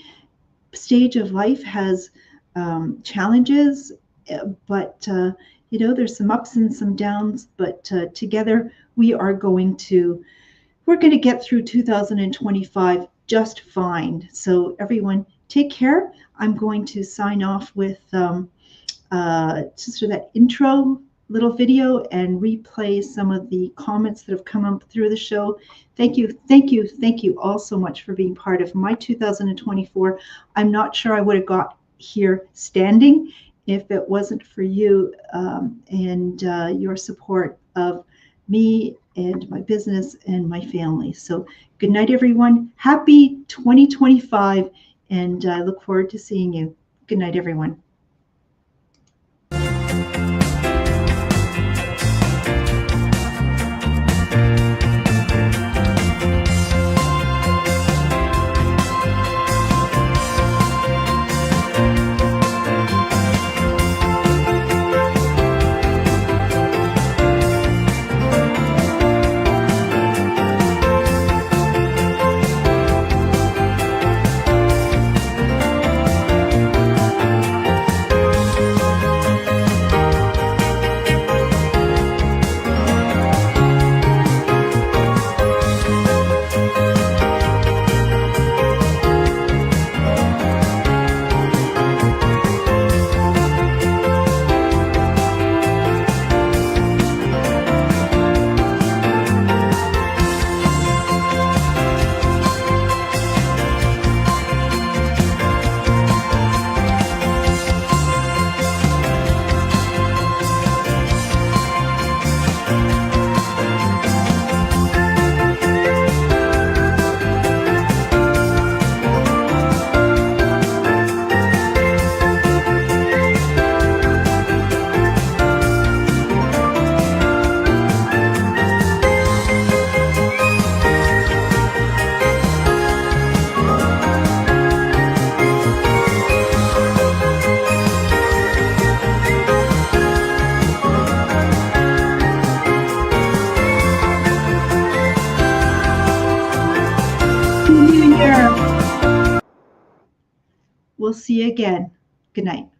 stage of life has challenges, but there's some ups and some downs, but together we're going to get through 2025 just fine. So everyone, take care. I'm going to sign off with just that intro little video and replay some of the comments that have come up through the show. Thank you all so much for being part of my 2024. I'm not sure I would have got here standing if it wasn't for you and your support of me and my business and my family. So good night, everyone. Happy 2025, and I look forward to seeing you. Good night, everyone. We'll see you again. Good night.